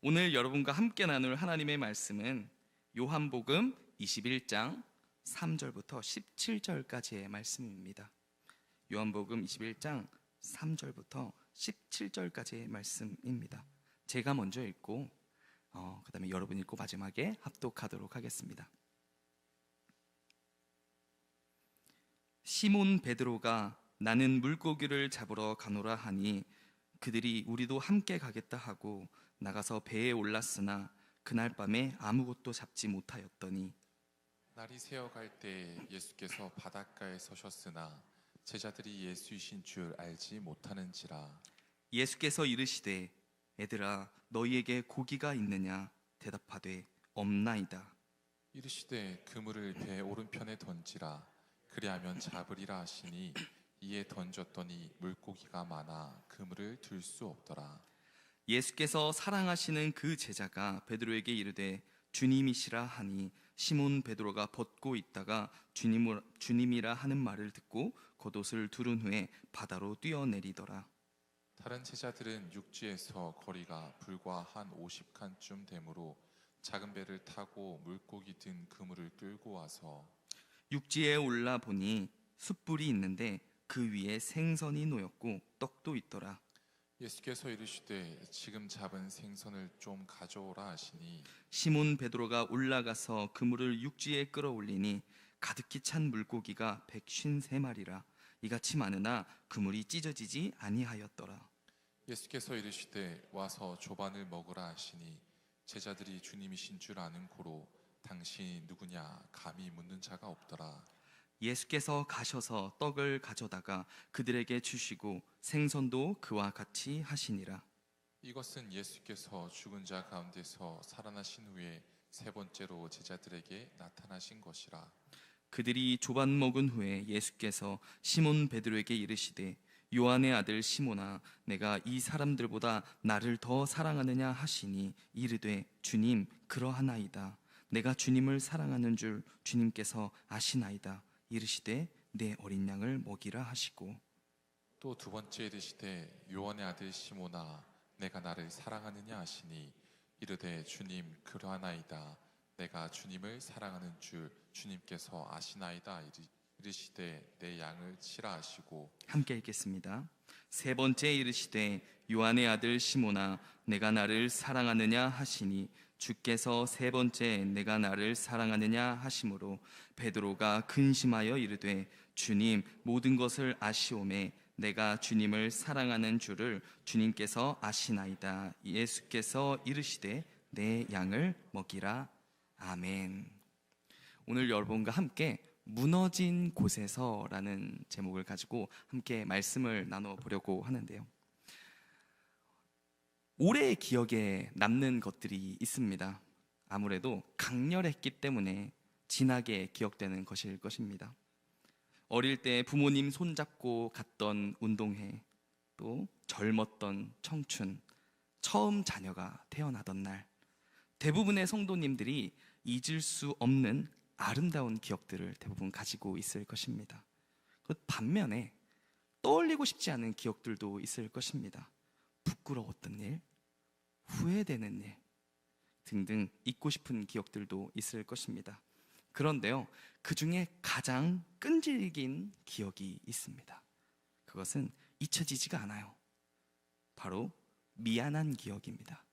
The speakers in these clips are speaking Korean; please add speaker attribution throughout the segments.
Speaker 1: 오늘 여러분과 함께 나눌 하나님의 말씀은 요한복음 21장 3절부터 17절까지의 말씀입니다. 요한복음 21장 3절부터 17절까지의 말씀입니다. 제가 먼저 읽고 그 다음에 여러분 읽고 마지막에 합독하도록 하겠습니다. 시몬 베드로가 나는 물고기를 잡으러 가노라 하니 그들이 우리도 함께 가겠다 하고 나가서 배에 올랐으나 그날 밤에 아무것도 잡지 못하였더니
Speaker 2: 날이 새어갈 때 예수께서 바닷가에 서셨으나 제자들이 예수이신 줄 알지 못하는지라.
Speaker 1: 예수께서 이르시되 애들아 너희에게 고기가 있느냐 대답하되 없나이다.
Speaker 2: 이르시되 그물을 배 오른편에 던지라. 그리하면 잡으리라 하시니 이에 던졌더니 물고기가 많아 그물을 들 수 없더라.
Speaker 1: 예수께서 사랑하시는 그 제자가 베드로에게 이르되 주님이시라 하니 시몬 베드로가 벗고 있다가 주님이라 하는 말을 듣고 겉옷을 두른 후에 바다로 뛰어내리더라.
Speaker 2: 다른 제자들은 육지에서 거리가 불과 한 50칸쯤 되므로 작은 배를 타고 물고기 든 그물을 끌고 와서
Speaker 1: 육지에 올라 보니 숯불이 있는데 그 위에 생선이 놓였고 떡도 있더라.
Speaker 2: 예수께서 이르시되 지금 잡은 생선을 좀 가져오라 하시니
Speaker 1: 시몬 베드로가 올라가서 그물을 육지에 끌어올리니 가득히 찬 물고기가 153마리라. 이같이 많으나 그물이 찢어지지 아니하였더라.
Speaker 2: 예수께서 이르시되 와서 조반을 먹으라 하시니 제자들이 주님이신 줄 아는 고로 당신이 누구냐 감히 묻는 자가 없더라.
Speaker 1: 예수께서 가셔서 떡을 가져다가 그들에게 주시고 생선도 그와 같이 하시니라.
Speaker 2: 이것은 예수께서 죽은 자 가운데서 살아나신 후에 세 번째로 제자들에게 나타나신 것이라.
Speaker 1: 그들이 조반 먹은 후에 예수께서 시몬 베드로에게 이르시되 요한의 아들 시몬아 내가 이 사람들보다 나를 더 사랑하느냐 하시니 이르되 주님 그러하나이다. 내가 주님을 사랑하는 줄 주님께서 아시나이다. 이르시되 내 어린 양을 먹이라 하시고
Speaker 2: 또 두 번째 이르시되 요한의 아들 시몬아 내가 나를 사랑하느냐 하시니 이르되 주님 그러하나이다. 내가 주님을 사랑하는 줄 주님께서 아시나이다. 이르시되 내 양을 치라 하시고
Speaker 1: 함께 읽겠습니다. 세 번째 이르시되 요한의 아들 시몬아 내가 나를 사랑하느냐 하시니 주께서 세 번째 내가 나를 사랑하느냐 하심으로 베드로가 근심하여 이르되 주님 모든 것을 아시오매 내가 주님을 사랑하는 줄을 주님께서 아시나이다. 예수께서 이르시되 내 양을 먹이라. 아멘. 오늘 여러분과 함께 무너진 곳에서라는 제목을 가지고 함께 말씀을 나눠보려고 하는데요. 오래 기억에 남는 것들이 있습니다. 아무래도 강렬했기 때문에 진하게 기억되는 것일 것입니다. 어릴 때 부모님 손잡고 갔던 운동회, 또 젊었던 청춘, 처음 자녀가 태어나던 날, 대부분의 성도님들이 잊을 수 없는 아름다운 기억들을 대부분 가지고 있을 것입니다. 반면에 떠올리고 싶지 않은 기억들도 있을 것입니다. 부끄러웠던 일, 후회되는 일 등등 잊고 싶은 기억들도 있을 것입니다. 그런데요, 그 중에 가장 끈질긴 기억이 있습니다. 그것은 잊혀지지가 않아요. 바로 미안한 기억입니다.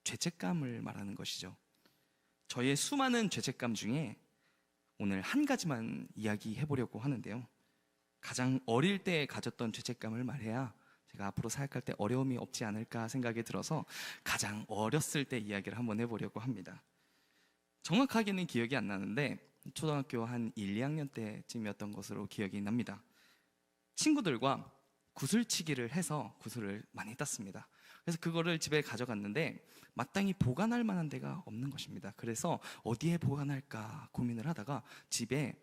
Speaker 1: 죄책감을 말하는 것이죠. 저의 수많은 죄책감 중에 오늘 한 가지만 이야기해 보려고 하는데요. 가장 어릴 때 가졌던 죄책감을 말해야 제가 앞으로 사역할 때 어려움이 없지 않을까 생각이 들어서 가장 어렸을 때 이야기를 한번 해보려고 합니다. 정확하게는 기억이 안 나는데 초등학교 한 1, 2학년 때쯤이었던 것으로 기억이 납니다. 친구들과 구슬치기를 해서 구슬을 많이 땄습니다. 그래서 그거를 집에 가져갔는데 마땅히 보관할 만한 데가 없는 것입니다. 그래서 어디에 보관할까 고민을 하다가 집에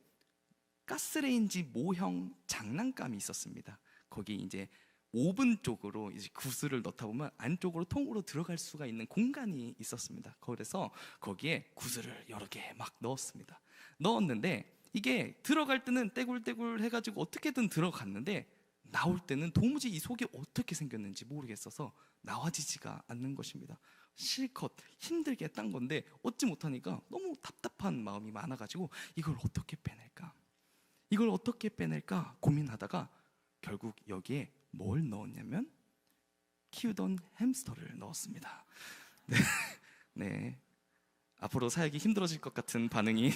Speaker 1: 가스레인지 모형 장난감이 있었습니다. 거기 이제 오븐 쪽으로 이제 구슬을 넣다 보면 안쪽으로 통으로 들어갈 수가 있는 공간이 있었습니다. 그래서 거기에 구슬을 여러 개 막 넣었습니다. 넣었는데 이게 들어갈 때는 떼굴떼굴 해가지고 어떻게든 들어갔는데 나올 때는 도무지 이 속이 어떻게 생겼는지 모르겠어서 나와지지가 않는 것입니다. 실컷 힘들게 딴 건데 얻지 못하니까 너무 답답한 마음이 많아가지고 이걸 어떻게 빼낼까? 이걸 어떻게 빼낼까 고민하다가 결국 여기에 뭘 넣었냐면 키우던 햄스터를 넣었습니다. 네, 네. 앞으로 사역이 힘들어질 것 같은 반응이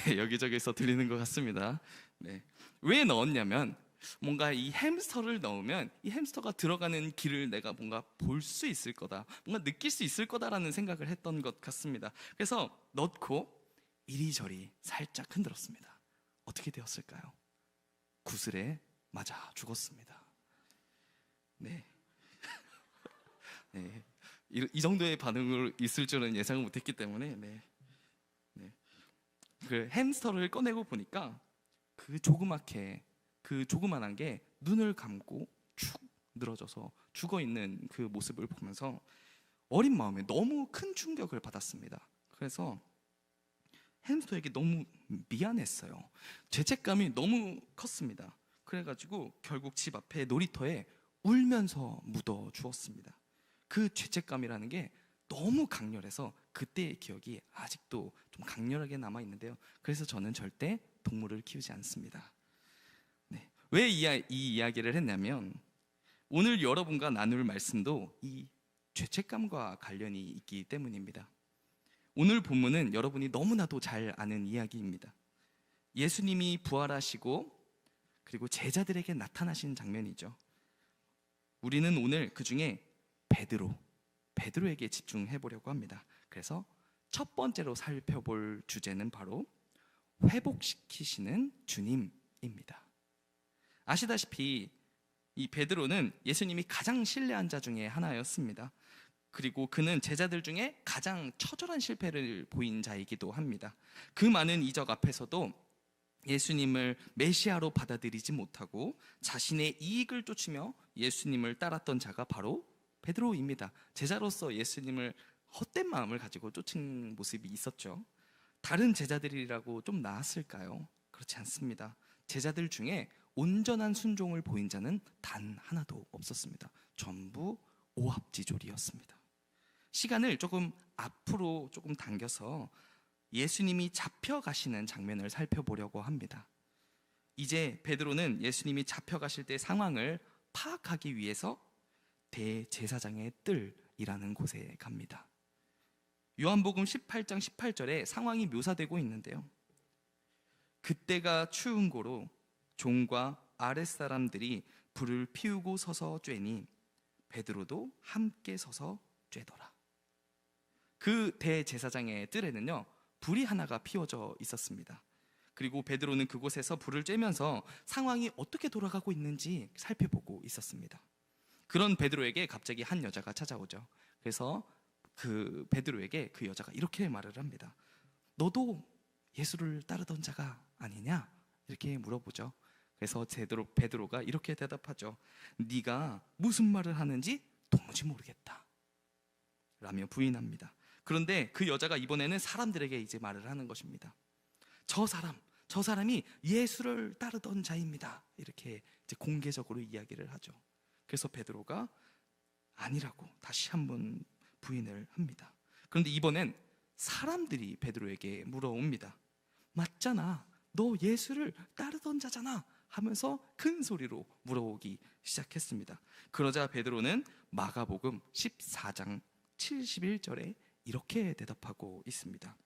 Speaker 1: 예, 여기저기서 들리는 것 같습니다. 네. 왜 넣었냐면 뭔가 이 햄스터를 넣으면 이 햄스터가 들어가는 길을 내가 뭔가 볼 수 있을 거다, 뭔가 느낄 수 있을 거다라는 생각을 했던 것 같습니다. 그래서 넣고 이리저리 살짝 흔들었습니다. 어떻게 되었을까요? 구슬에 맞아 죽었습니다. 네. 네. 이 정도의 반응을 있을 줄은 예상을 못했기 때문에 네. 그 햄스터를 꺼내고 보니까 그 조그만한 게 눈을 감고 축 늘어져서 죽어 있는 그 모습을 보면서 어린 마음에 너무 큰 충격을 받았습니다. 그래서 햄스터에게 너무 미안했어요. 죄책감이 너무 컸습니다. 그래가지고 결국 집 앞에 놀이터에 울면서 묻어 주었습니다. 그 죄책감이라는 게 너무 강렬해서 그때의 기억이 아직도 좀 강렬하게 남아 있는데요. 그래서 저는 절대 동물을 키우지 않습니다. 네. 왜 이 이야기를 했냐면 오늘 여러분과 나눌 말씀도 이 죄책감과 관련이 있기 때문입니다. 오늘 본문은 여러분이 너무나도 잘 아는 이야기입니다. 예수님이 부활하시고 그리고 제자들에게 나타나신 장면이죠. 우리는 오늘 그 중에 베드로에게 집중해 보려고 합니다. 그래서 첫 번째로 살펴볼 주제는 바로 회복시키시는 주님입니다. 아시다시피 이 베드로는 예수님이 가장 신뢰한 자 중에 하나였습니다. 그리고 그는 제자들 중에 가장 처절한 실패를 보인 자이기도 합니다. 그 많은 이적 앞에서도 예수님을 메시아로 받아들이지 못하고 자신의 이익을 쫓으며 예수님을 따랐던 자가 바로 베드로입니다. 제자로서 예수님을 헛된 마음을 가지고 쫓은 모습이 있었죠. 다른 제자들이라고 좀 나았을까요? 그렇지 않습니다. 제자들 중에 온전한 순종을 보인 자는 단 하나도 없었습니다. 전부 오합지졸이었습니다. 시간을 조금 앞으로 조금 당겨서 예수님이 잡혀가시는 장면을 살펴보려고 합니다. 이제 베드로는 예수님이 잡혀가실 때 상황을 파악하기 위해서 대제사장의 뜰이라는 곳에 갑니다. 요한복음 18장 18절에 상황이 묘사되고 있는데요. 그때가 추운 고로 종과 아랫사람들이 불을 피우고 서서 쬐니 베드로도 함께 서서 쬐더라. 그 대제사장의 뜰에는요 불이 하나가 피워져 있었습니다. 그리고 베드로는 그곳에서 불을 쬐면서 상황이 어떻게 돌아가고 있는지 살펴보고 있었습니다. 그런 베드로에게 갑자기 한 여자가 찾아오죠. 그래서 그 베드로에게 그 여자가 이렇게 말을 합니다. 너도 예수를 따르던 자가 아니냐? 이렇게 물어보죠. 그래서 베드로가 이렇게 대답하죠. 네가 무슨 말을 하는지 도무지 모르겠다 라며 부인합니다. 그런데 그 여자가 이번에는 사람들에게 이제 말을 하는 것입니다. 저 사람이 예수를 따르던 자입니다. 이렇게 이제 공개적으로 이야기를 하죠. 그래서 베드로가 아니라고 다시 한번 부인을 합니다. 그런데 이번엔 사람들이 베드로에게 물어옵니다. 맞잖아, 너 예수를 따르던 자잖아 하면서 큰 소리로 물어오기 시작했습니다. 그러자 베드로는 마가복음 14장 71절에 이렇게 대답하고 있습니다.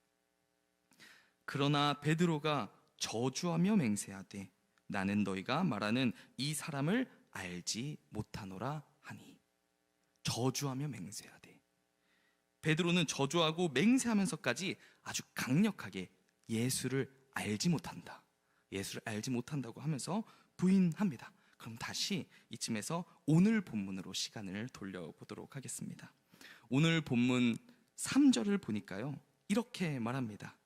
Speaker 1: 그러나 베드로가 저주하며 맹세하되 나는 너희가 말하는 이 사람을 알지 못하노라 하니. 저주하며 맹세하되, 베드로는 저주하고 맹세하면서까지 아주 강력하게 예수를 알지 못한다고 하면서 부인합니다. 그럼 다시 이쯤에서 오늘 본문으로 시간을 돌려보도록 하겠습니다. 오늘 본문 3절을 보니까요 이렇게 말합니다.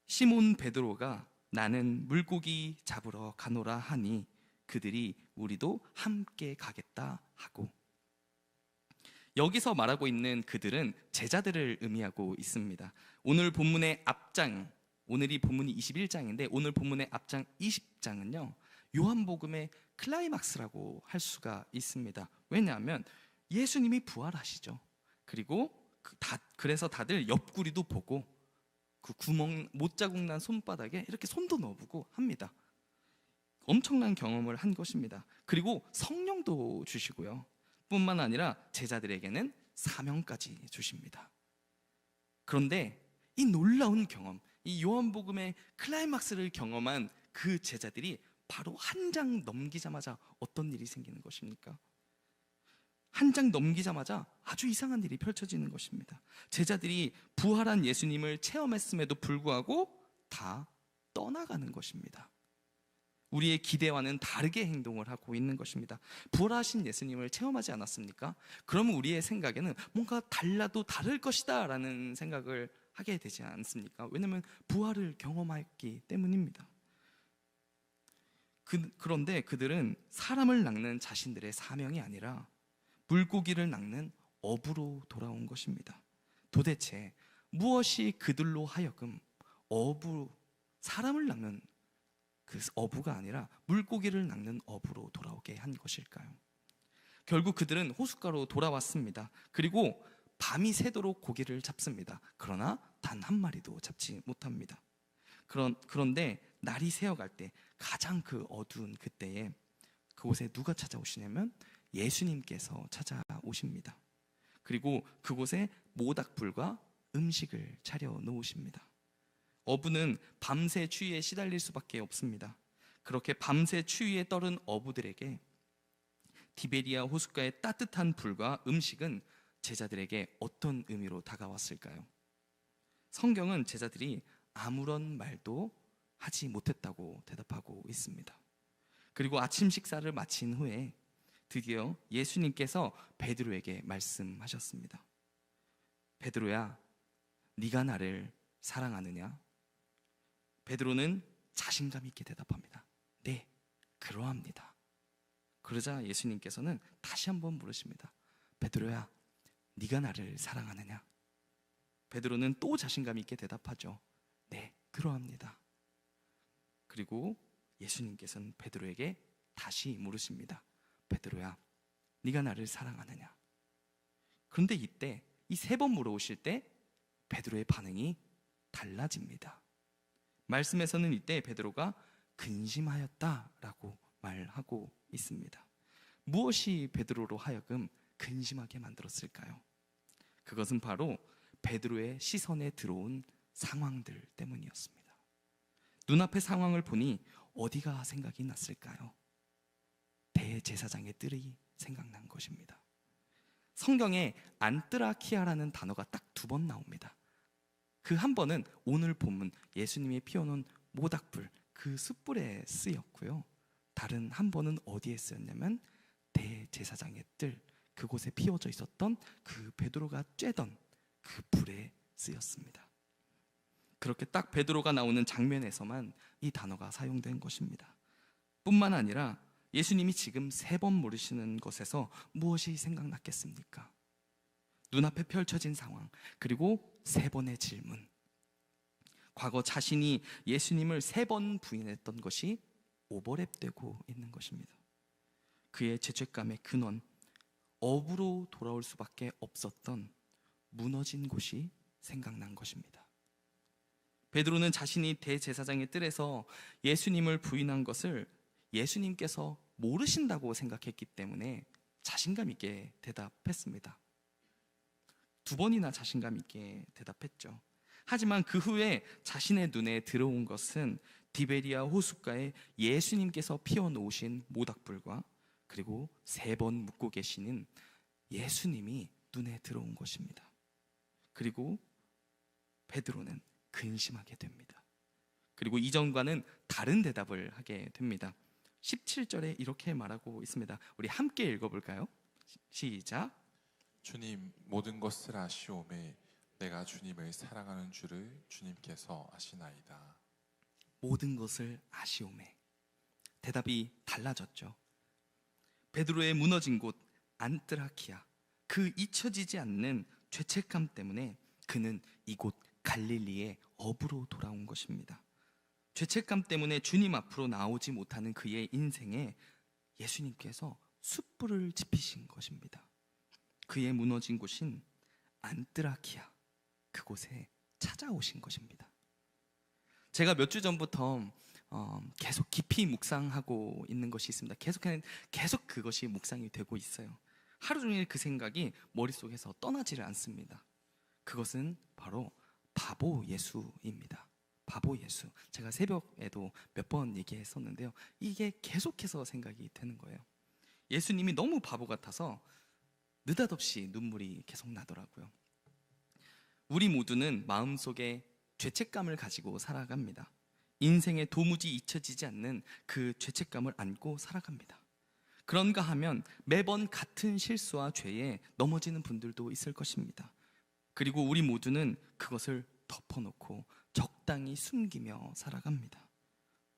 Speaker 1: 시몬 베드로가 나는 물고기 잡으러 가노라 하니 그들이 우리도 함께 가겠다 하고. 여기서 말하고 있는 그들은 제자들을 의미하고 있습니다. 오늘 본문의 앞장, 오늘이 본문이 21장인데 오늘 본문의 앞장 20장은요 요한복음의 클라이막스라고 할 수가 있습니다. 왜냐하면 예수님이 부활하시죠. 그리고 그래서 다들 옆구리도 보고 그 구멍 못자국 난 손바닥에 이렇게 손도 넣어보고 합니다. 엄청난 경험을 한 것입니다. 그리고 성령도 주시고요. 뿐만 아니라 제자들에게는 사명까지 주십니다. 그런데 이 놀라운 경험, 이 요한복음의 클라이막스를 경험한 그 제자들이 바로 한 장 넘기자마자 어떤 일이 생기는 것입니까? 한 장 넘기자마자 아주 이상한 일이 펼쳐지는 것입니다. 제자들이 부활한 예수님을 체험했음에도 불구하고 다 떠나가는 것입니다. 우리의 기대와는 다르게 행동을 하고 있는 것입니다. 부활하신 예수님을 체험하지 않았습니까? 그러면 우리의 생각에는 뭔가 달라도 다를 것이다 라는 생각을 하게 되지 않습니까? 왜냐하면 부활을 경험했기 때문입니다. 그런데 그들은 사람을 낚는 자신들의 사명이 아니라 물고기를 낚는 어부로 돌아온 것입니다. 도대체 무엇이 그들로 하여금 사람을 낚는 그 어부가 아니라 물고기를 낚는 어부로 돌아오게 한 것일까요? 결국 그들은 호숫가로 돌아왔습니다. 그리고 밤이 새도록 고기를 잡습니다. 그러나 단 한 마리도 잡지 못합니다. 그런데 날이 새어갈 때 가장 그 어두운 그때에 그곳에 누가 찾아오시냐면 예수님께서 찾아오십니다. 그리고 그곳에 모닥불과 음식을 차려 놓으십니다. 어부는 밤새 추위에 시달릴 수밖에 없습니다. 그렇게 밤새 추위에 떨은 어부들에게 디베리아 호숫가의 따뜻한 불과 음식은 제자들에게 어떤 의미로 다가왔을까요? 성경은 제자들이 아무런 말도 하지 못했다고 대답하고 있습니다. 그리고 아침 식사를 마친 후에 드디어 예수님께서 베드로에게 말씀하셨습니다. 베드로야, 네가 나를 사랑하느냐? 베드로는 자신감 있게 대답합니다. 네, 그러합니다. 그러자 예수님께서는 다시 한번 물으십니다. 베드로야, 네가 나를 사랑하느냐? 베드로는 또 자신감 있게 대답하죠. 네, 그러합니다. 그리고 예수님께서는 베드로에게 다시 물으십니다. 베드로야, 네가 나를 사랑하느냐? 그런데 이때 이 세 번 물어오실 때 베드로의 반응이 달라집니다. 말씀에서는 이때 베드로가 근심하였다라고 말하고 있습니다. 무엇이 베드로로 하여금 근심하게 만들었을까요? 그것은 바로 베드로의 시선에 들어온 상황들 때문이었습니다. 눈앞의 상황을 보니 어디가 생각이 났을까요? 대제사장의 뜰이 생각난 것입니다. 성경에 안뜨라키아라는 단어가 딱 2번 나옵니다. 그 한 번은 오늘 본문 예수님이 피워놓은 모닥불, 그 숯불에 쓰였고요. 다른 한 번은 어디에 쓰였냐면 대제사장의 뜰, 그곳에 피워져 있었던 그 베드로가 쬐던 그 불에 쓰였습니다. 그렇게 딱 베드로가 나오는 장면에서만 이 단어가 사용된 것입니다. 뿐만 아니라 예수님이 지금 3번 물으시는 것에서 무엇이 생각났겠습니까? 눈앞에 펼쳐진 상황, 그리고 3번의 질문. 과거 자신이 예수님을 3번 부인했던 것이 오버랩되고 있는 것입니다. 그의 죄책감의 근원, 어부로 돌아올 수밖에 없었던 무너진 곳이 생각난 것입니다. 베드로는 자신이 대제사장의 뜰에서 예수님을 부인한 것을 예수님께서 모르신다고 생각했기 때문에 자신감 있게 대답했습니다. 2번이나 자신감 있게 대답했죠. 하지만 그 후에 자신의 눈에 들어온 것은 디베리아 호숫가에 예수님께서 피워놓으신 모닥불과 그리고 3번 묵고 계시는 예수님이 눈에 들어온 것입니다. 그리고 베드로는 근심하게 됩니다. 그리고 이전과는 다른 대답을 하게 됩니다. 17절에 이렇게 말하고 있습니다. 우리 함께 읽어볼까요? 시작.
Speaker 2: 주님, 모든 것을 아시오매 내가 주님을 사랑하는 줄을 주님께서 아시나이다.
Speaker 1: 모든 것을 아시오매. 대답이 달라졌죠. 베드로의 무너진 곳 안뜨라키아, 그 잊혀지지 않는 죄책감 때문에 그는 이곳 갈릴리의 어부로 돌아온 것입니다. 죄책감 때문에 주님 앞으로 나오지 못하는 그의 인생에 예수님께서 숯불을 지피신 것입니다. 그의 무너진 곳인 안뜨라키아, 그곳에 찾아오신 것입니다. 제가 몇 주 전부터 계속 깊이 묵상하고 있는 것이 있습니다. 계속 그것이 묵상이 되고 있어요. 하루 종일 그 생각이 머릿속에서 떠나지를 않습니다. 그것은 바로 바보 예수입니다. 바보 예수. 제가 새벽에도 몇 번 얘기했었는데요. 이게 계속해서 생각이 되는 거예요. 예수님이 너무 바보 같아서 느닷없이 눈물이 계속 나더라고요. 우리 모두는 마음속에 죄책감을 가지고 살아갑니다. 인생에 도무지 잊혀지지 않는 그 죄책감을 안고 살아갑니다. 그런가 하면 매번 같은 실수와 죄에 넘어지는 분들도 있을 것입니다. 그리고 우리 모두는 그것을 덮어놓고 적당히 숨기며 살아갑니다.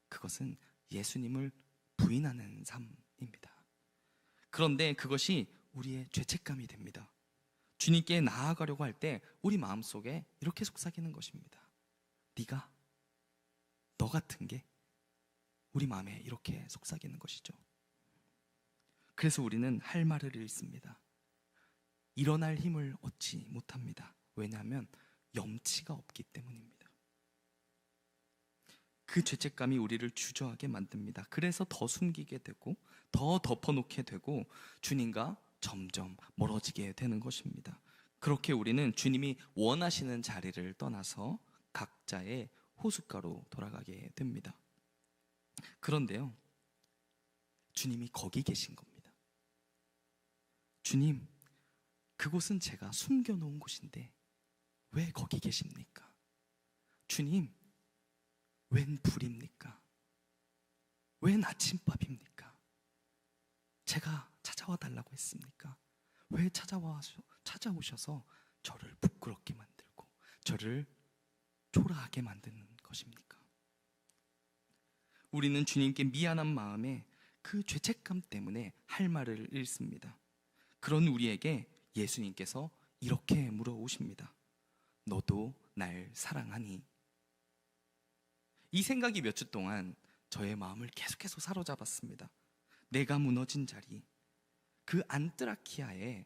Speaker 1: 그것은 예수님을 부인하는 삶입니다. 그런데 그것이 우리의 죄책감이 됩니다. 주님께 나아가려고 할 때 우리 마음속에 이렇게 속삭이는 것입니다. 너 같은 게 우리 마음에 이렇게 속삭이는 것이죠. 그래서 우리는 할 말을 잃습니다. 일어날 힘을 얻지 못합니다. 왜냐하면 염치가 없기 때문입니다. 그 죄책감이 우리를 주저하게 만듭니다. 그래서 더 숨기게 되고 더 덮어놓게 되고 주님과 점점 멀어지게 되는 것입니다. 그렇게 우리는 주님이 원하시는 자리를 떠나서 각자의 호숫가로 돌아가게 됩니다. 그런데요, 주님이 거기 계신 겁니다. 주님, 그곳은 제가 숨겨놓은 곳인데 왜 거기 계십니까? 주님, 웬 불입니까? 웬 아침밥입니까? 제가 찾아와 달라고 했습니까? 왜 찾아오셔서 저를 부끄럽게 만들고 저를 초라하게 만드는 것입니까? 우리는 주님께 미안한 마음에 그 죄책감 때문에 할 말을 잃습니다. 그런 우리에게 예수님께서 이렇게 물어오십니다. 너도 날 사랑하니? 이 생각이 몇 주 동안 저의 마음을 계속해서 사로잡았습니다. 내가 무너진 자리, 그 안뜨라키아에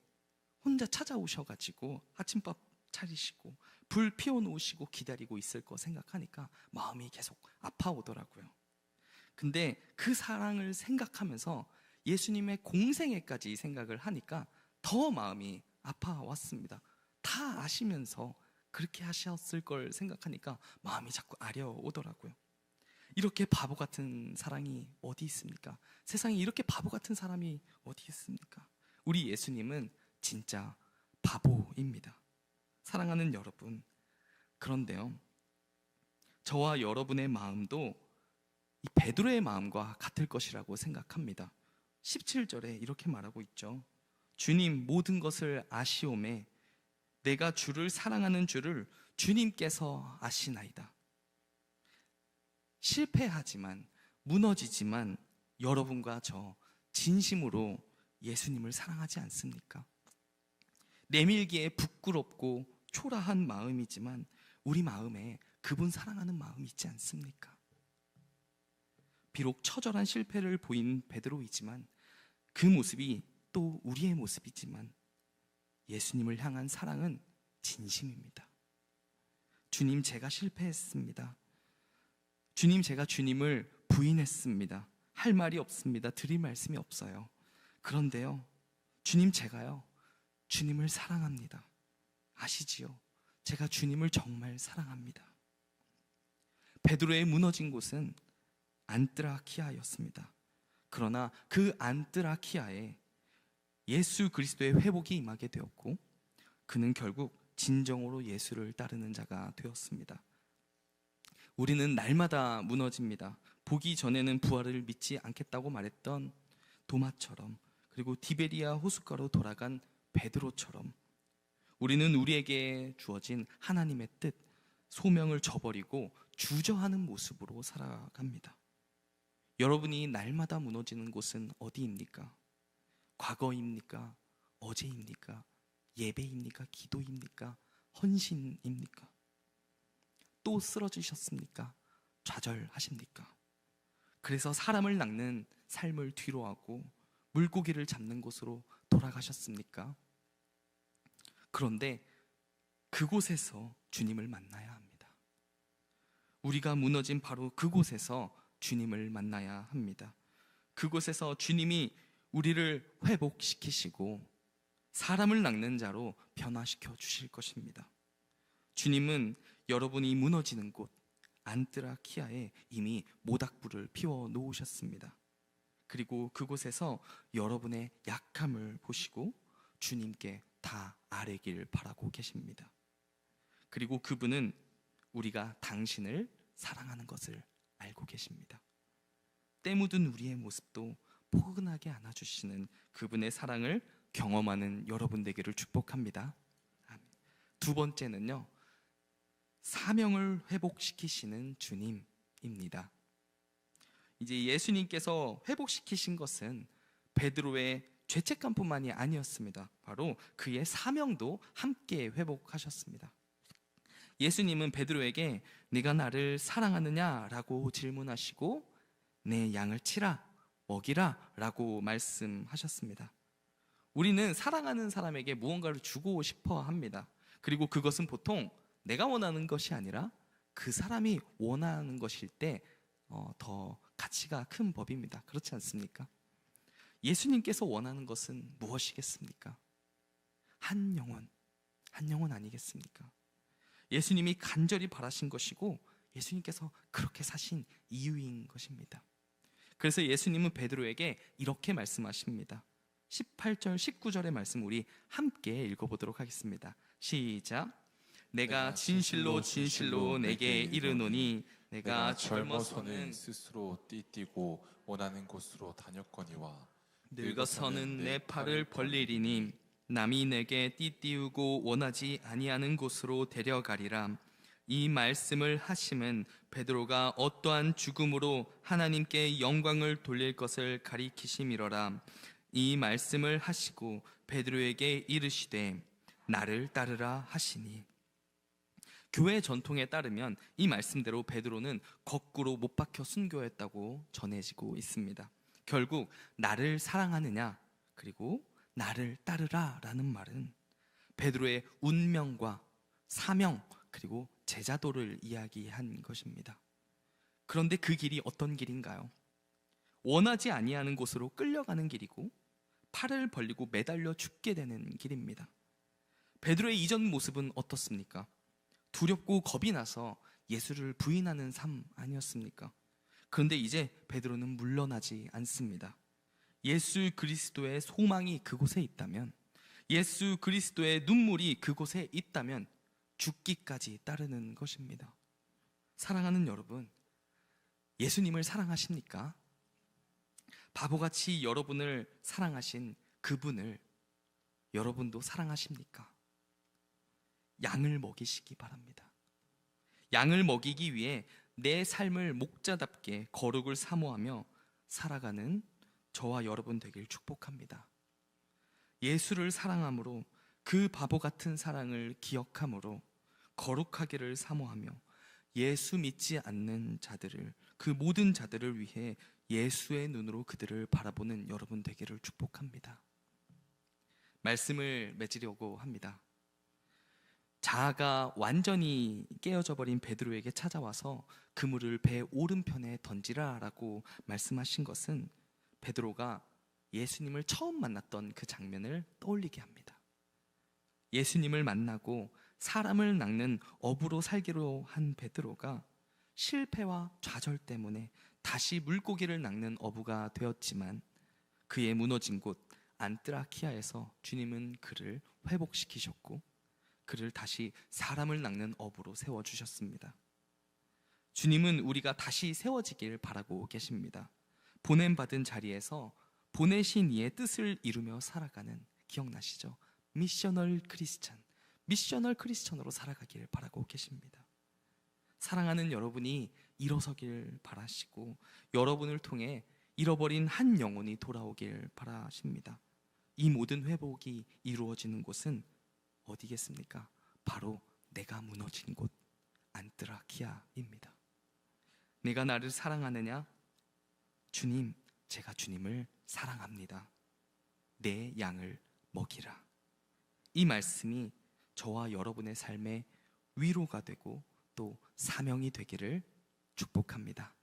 Speaker 1: 혼자 찾아오셔가지고 아침밥 차리시고 불 피워놓으시고 기다리고 있을 거 생각하니까 마음이 계속 아파오더라고요. 근데 그 사랑을 생각하면서 예수님의 공생애까지 생각을 하니까 더 마음이 아파왔습니다. 다 아시면서 그렇게 하셨을 걸 생각하니까 마음이 자꾸 아려오더라고요. 이렇게 바보 같은 사랑이 어디 있습니까? 세상에 이렇게 바보 같은 사람이 어디 있습니까? 우리 예수님은 진짜 바보입니다. 사랑하는 여러분, 그런데요, 저와 여러분의 마음도 이 베드로의 마음과 같을 것이라고 생각합니다. 17절에 이렇게 말하고 있죠. 주님, 모든 것을 아시오매 내가 주를 사랑하는 줄을 주님께서 아시나이다. 실패하지만 무너지지만 여러분과 저 진심으로 예수님을 사랑하지 않습니까? 내밀기에 부끄럽고 초라한 마음이지만 우리 마음에 그분 사랑하는 마음이 있지 않습니까? 비록 처절한 실패를 보인 베드로이지만 그 모습이 또 우리의 모습이지만 예수님을 향한 사랑은 진심입니다. 주님, 제가 실패했습니다. 주님, 제가 주님을 부인했습니다. 할 말이 없습니다. 드릴 말씀이 없어요. 그런데요, 주님, 제가요 주님을 사랑합니다. 아시지요? 제가 주님을 정말 사랑합니다. 베드로의 무너진 곳은 안뜨라키아였습니다. 그러나 그 안뜨라키아에 예수 그리스도의 회복이 임하게 되었고 그는 결국 진정으로 예수를 따르는 자가 되었습니다. 우리는 날마다 무너집니다. 보기 전에는 부활을 믿지 않겠다고 말했던 도마처럼, 그리고 디베리아 호숫가로 돌아간 베드로처럼 우리는 우리에게 주어진 하나님의 뜻, 소명을 저버리고 주저하는 모습으로 살아갑니다. 여러분이 날마다 무너지는 곳은 어디입니까? 과거입니까? 어제입니까? 예배입니까? 기도입니까? 헌신입니까? 또 쓰러지셨습니까? 좌절하십니까? 그래서 사람을 낚는 삶을 뒤로하고 물고기를 잡는 곳으로 돌아가셨습니까? 그런데 그곳에서 주님을 만나야 합니다. 우리가 무너진 바로 그곳에서 주님을 만나야 합니다. 그곳에서 주님이 우리를 회복시키시고 사람을 낚는 자로 변화시켜 주실 것입니다. 주님은 여러분이 무너지는 곳 안뜨라키아에 이미 모닥불을 피워 놓으셨습니다. 그리고 그곳에서 여러분의 약함을 보시고 주님께 다 아뢰길 바라고 계십니다. 그리고 그분은 우리가 당신을 사랑하는 것을 알고 계십니다. 때 묻은 우리의 모습도 포근하게 안아주시는 그분의 사랑을 경험하는 여러분 되기를 축복합니다. 두 번째는요, 사명을 회복시키시는 주님입니다. 이제 예수님께서 회복시키신 것은 베드로의 죄책감뿐만이 아니었습니다. 바로 그의 사명도 함께 회복하셨습니다. 예수님은 베드로에게 네가 나를 사랑하느냐라고 질문하시고 내 양을 치라, 먹이라 라고 말씀하셨습니다. 우리는 사랑하는 사람에게 무언가를 주고 싶어 합니다. 그리고 그것은 보통 내가 원하는 것이 아니라 그 사람이 원하는 것일 때 더 가치가 큰 법입니다. 그렇지 않습니까? 예수님께서 원하는 것은 무엇이겠습니까? 한 영혼 아니겠습니까? 예수님이 간절히 바라신 것이고 예수님께서 그렇게 사신 이유인 것입니다. 그래서 예수님은 베드로에게 이렇게 말씀하십니다. 18절 19절의 말씀 우리 함께 읽어보도록 하겠습니다. 시작. 내가 진실로 진실로 내게 이르노니 내가 젊어서는
Speaker 2: 스스로 띠뛰고 원하는 곳으로 다녔거니와
Speaker 1: 늙어서는 내 팔을 벌리리니 남이 내게 띠띠우고 원하지 아니하는 곳으로 데려가리라. 이 말씀을 하심은 베드로가 어떠한 죽음으로 하나님께 영광을 돌릴 것을 가리키심이로라. 이 말씀을 하시고 베드로에게 이르시되 나를 따르라 하시니. 교회 전통에 따르면 이 말씀대로 베드로는 거꾸로 못 박혀 순교했다고 전해지고 있습니다. 결국 나를 사랑하느냐 그리고 나를 따르라 라는 말은 베드로의 운명과 사명 그리고 제자도를 이야기한 것입니다. 그런데 그 길이 어떤 길인가요? 원하지 아니하는 곳으로 끌려가는 길이고 팔을 벌리고 매달려 죽게 되는 길입니다. 베드로의 이전 모습은 어떻습니까? 두렵고 겁이 나서 예수를 부인하는 삶 아니었습니까? 그런데 이제 베드로는 물러나지 않습니다. 예수 그리스도의 소망이 그곳에 있다면, 예수 그리스도의 눈물이 그곳에 있다면 죽기까지 따르는 것입니다. 사랑하는 여러분, 예수님을 사랑하십니까? 바보같이 여러분을 사랑하신 그분을 여러분도 사랑하십니까? 양을 먹이시기 바랍니다. 양을 먹이기 위해 내 삶을 목자답게 거룩을 사모하며 살아가는 저와 여러분 되길 축복합니다. 예수를 사랑함으로 그 바보 같은 사랑을 기억함으로 거룩하기를 사모하며 예수 믿지 않는 자들을, 그 모든 자들을 위해 예수의 눈으로 그들을 바라보는 여러분 되기를 축복합니다. 말씀을 맺으려고 합니다. 자아가 완전히 깨어져 버린 베드로에게 찾아와서 그물을 배 오른편에 던지라 라고 말씀하신 것은 베드로가 예수님을 처음 만났던 그 장면을 떠올리게 합니다. 예수님을 만나고 사람을 낚는 어부로 살기로 한 베드로가 실패와 좌절 때문에 다시 물고기를 낚는 어부가 되었지만 그의 무너진 곳 안뜨라키아에서 주님은 그를 회복시키셨고 그를 다시 사람을 낚는 어부로 세워주셨습니다. 주님은 우리가 다시 세워지길 바라고 계십니다. 보냄받은 자리에서 보내신 이의 뜻을 이루며 살아가는, 기억나시죠? 미셔널 크리스천으로 살아가길 바라고 계십니다. 사랑하는 여러분이 일어서길 바라시고 여러분을 통해 잃어버린 한 영혼이 돌아오길 바라십니다. 이 모든 회복이 이루어지는 곳은 어디겠습니까? 바로 내가 무너진 곳 안뜨라키아입니다. 내가 나를 사랑하느냐? 주님, 제가 주님을 사랑합니다. 내 양을 먹이라. 이 말씀이 저와 여러분의 삶에 위로가 되고 또 사명이 되기를 축복합니다.